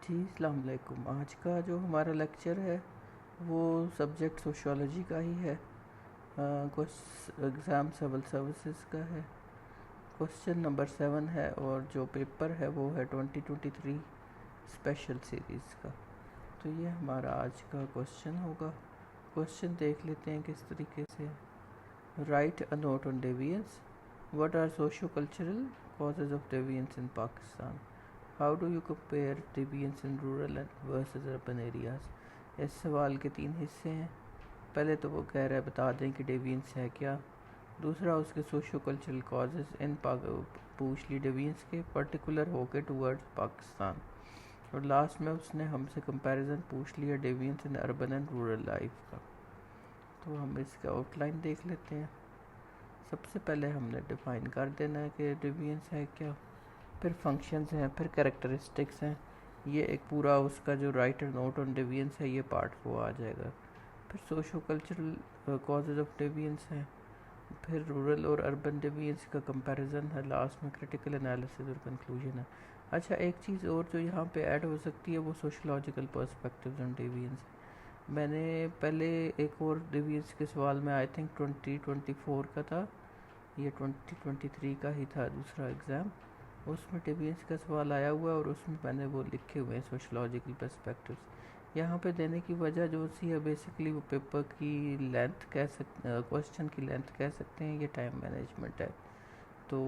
جی السلام علیکم. آج کا جو ہمارا لیکچر ہے وہ سبجیکٹ سوشیولوجی کا ہی ہے. کچھ ایگزام سول سروسز کا ہے. کوشچن نمبر 7 ہے اور جو پیپر ہے وہ ہے 2023 اسپیشل سیریز کا. تو یہ ہمارا آج کا کوشچن ہوگا. کوشچن دیکھ لیتے ہیں کس طریقے سے. Write a note on deviance. What are socio cultural causes of deviance in Pakistan. How do you compare deviance in rural versus urban areas. اس سوال کے 3 حصے ہیں. پہلے تو وہ کہہ رہا ہے بتا دیں کہ ڈیوینس ہے کیا. دوسرا اس کے سوشو کلچرل کازز ان پوچھ لی ڈیوینس کے پرٹیکولر ہو کے ٹورڈز پاکستان. اور لاسٹ میں اس نے ہم سے کمپیریزن پوچھ لیا deviance in urban and rural life کا. تو ہم اس کا آؤٹ لائن دیکھ لیتے ہیں. سب سے پہلے ہم نے ڈیفائن کر دینا ہے کہ ڈیوینس ہے کیا. پھر فنکشنز ہیں, پھر کریکٹرسٹکس ہیں. یہ ایک پورا اس کا جو رائٹ نوٹ آن ڈیوینس ہے یہ پارٹ وہ آ جائے گا. پھر socio cultural causes of deviance ہیں. پھر رورل اور اربن ڈیوینس کا کمپیریزن ہے. لاسٹ میں کریٹیکل انالیسز اور کنکلوژن ہے. اچھا ایک چیز اور جو یہاں پہ ایڈ ہو سکتی ہے وہ سوشولوجیکل پرسپیکٹیوز آن ڈیوینس. میں نے پہلے ایک اور ڈیوینس کے سوال میں آئی تھنک 2024 کا تھا, یہ 2023 کا ہی تھا دوسرا ایگزام. اس میں ڈیوینس کا سوال آیا ہوا ہے اور اس میں نے وہ لکھے ہوئے ہیں سوشولوجیکل پرسپیکٹیوز. یہاں پہ دینے کی وجہ جو سی ہے بیسیکلی وہ پیپر کی لینتھ کوسچن کی لینتھ کہہ سکتے ہیں. یہ ٹائم مینجمنٹ ہے تو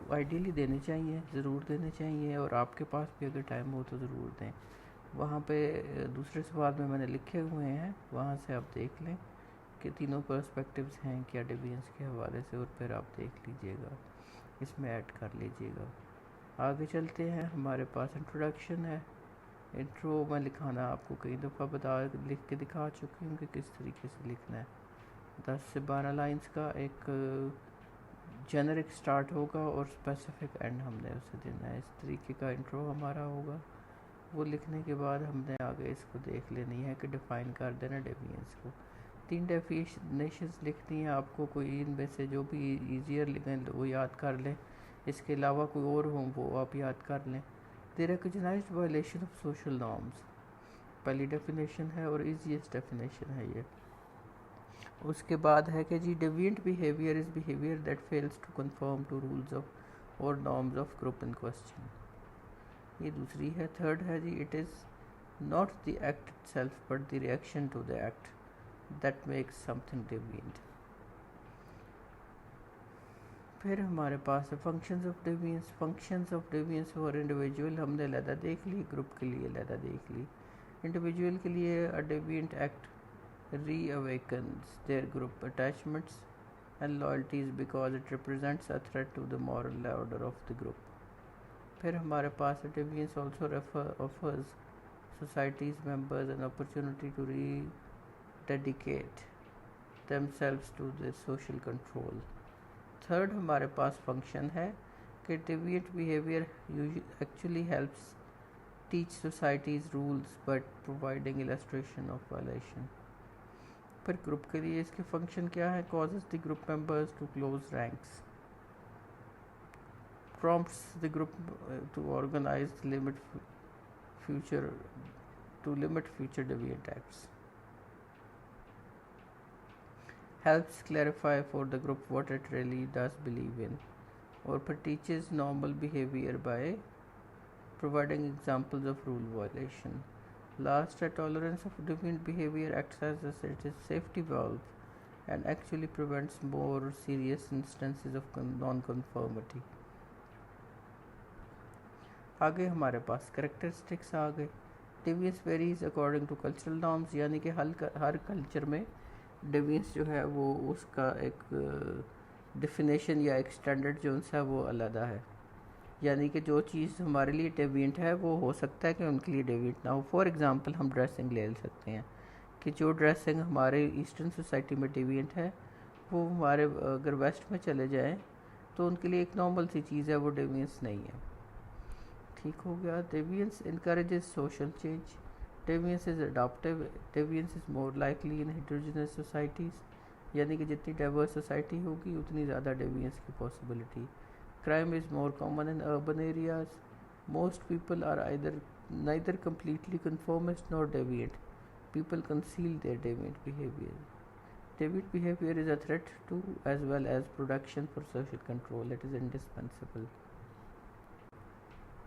آئیڈیلی دینے چاہیے, ضرور دینے چاہیے, اور آپ کے پاس بھی اگر ٹائم ہو تو ضرور دیں. وہاں پہ دوسرے سوال میں نے لکھے ہوئے ہیں, وہاں سے آپ دیکھ لیں کہ تینوں پرسپیکٹیوز ہیں کیا ڈیوینس کے حوالے سے, اور پھر آپ دیکھ لیجئے گا, اس میں ایڈ کر لیجئے گا. آگے چلتے ہیں. ہمارے پاس انٹروڈکشن ہے. انٹرو میں لکھانا آپ کو کئی دفعہ لکھ کے دکھا چکی ہوں کہ کس طریقے سے لکھنا ہے. 10 سے 12 لائنز کا ایک جنرک سٹارٹ ہوگا اور اسپیسیفک اینڈ ہم نے اسے دینا ہے. اس طریقے کا انٹرو ہمارا ہوگا. وہ لکھنے کے بعد ہم نے آگے اس کو دیکھ لینی ہے کہ ڈیفائن کر دینا ڈیوینس کو. 3 ڈیفینیشنز لکھنی ہیں آپ کو, کوئی ان میں سے جو بھی ایزیئر لکھیں وہ یاد کر لیں. اس کے علاوہ کوئی اور ہوں وہ آپ یاد کر لیں. The recognized violation of social norms پہلی ڈیفینیشن ہے اور ایزیسٹ ڈیفینیشن ہے یہ. اس کے بعد ہے کہ جی deviant behaviour is behaviour that fails to conform to rules of اور norms of group in question. یہ دوسری ہے. تھرڈ ہے جی it is not the act itself but the reaction to the act that makes something deviant. پھر ہمارے پاس ہے functions of deviance. Functions of deviance for individual ہم نے علیحدہ دیکھ لی, گروپ کے لیے علیحدہ دیکھ لی. انڈیویجول کے لیے a deviant act reawakens their group attachments and loyalties because it represents a threat to the moral order of the group. پھر ہمارے پاس deviance also offers society's members an opportunity to rededicate themselves to the social control. Third ہمارے پاس function ہے کہ deviant behaviour actually helps teach societies rules but providing illustration of violation. پھر group کے لیے اس کے فنکشن کیا ہے. causes the group members to close ranks, prompts the group to organize to limit future deviant acts, helps clarify for the group what it really does believe in, or teaches normal behavior by providing examples of rule violation. Last, tolerance of deviant behavior acts as a safety valve and actually prevents more serious instances of non-conformity. آگے ہمارے پاس characteristics آ گئے. Deviance varies according to cultural norms, یعنی کہ ہر culture میں deviance جو ہے وہ اس کا ایک ڈیفینیشن یا ایک اسٹینڈرڈ جو ہے وہ علیحدہ ہے. یعنی کہ جو چیز ہمارے لیے ڈیوینٹ ہے وہ ہو سکتا ہے کہ ان کے لیے ڈیوینٹ نہ ہو. فار ایگزامپل ہم ڈریسنگ لے سکتے ہیں کہ جو ڈریسنگ ہمارے ایسٹرن سوسائٹی میں ڈیوینٹ ہے وہ ہمارے اگر ویسٹ میں چلے جائیں تو ان کے لیے ایک نارمل سی چیز ہے, وہ ڈیوینس نہیں ہے. ٹھیک ہو گیا. Deviance encourages social change. Deviance is adaptive. Deviance is more likely in heterogeneous societies, یعنی کہ جتنی ڈائیورس سوسائٹی ہوگی اتنی زیادہ ڈیوینس کی possibility. Crime is more common in urban areas. Most people are either neither completely conformist nor deviant. People conceal their deviant behavior. Deviant behavior is a threat to as well as production for social control. It is indispensable.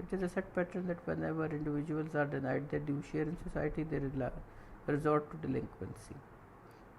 It is a set pattern that whenever individuals are denied their due share in society, they resort to delinquency.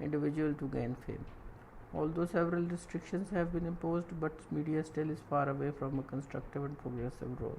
individual to gain fame. Although several restrictions have been imposed, but media still is far away from a constructive and progressive role.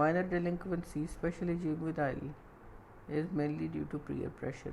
Minor delinquency, especially juvenile, is mainly due to peer pressure.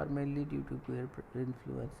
are mainly due to peer influence.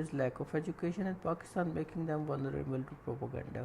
is lack of education in Pakistan, making them vulnerable to propaganda.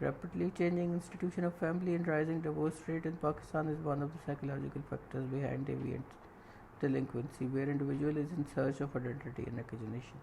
Rapidly changing institution of family and rising divorce rate in Pakistan is one of the psychological factors behind deviant delinquency, where individual is in search of identity and recognition.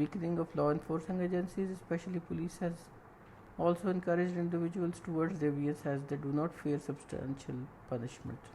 Weakening of law enforcing agencies, especially police, has also encouraged individuals towards deviance as they do not fear substantial punishment.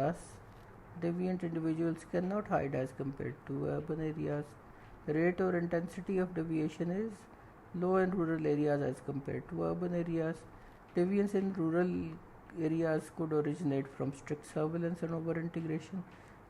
Thus deviant individuals cannot hide as compared to urban areas. Rate or intensity of deviation is low in rural areas as compared to urban areas. Deviance in rural areas could originate from strict surveillance and over integration,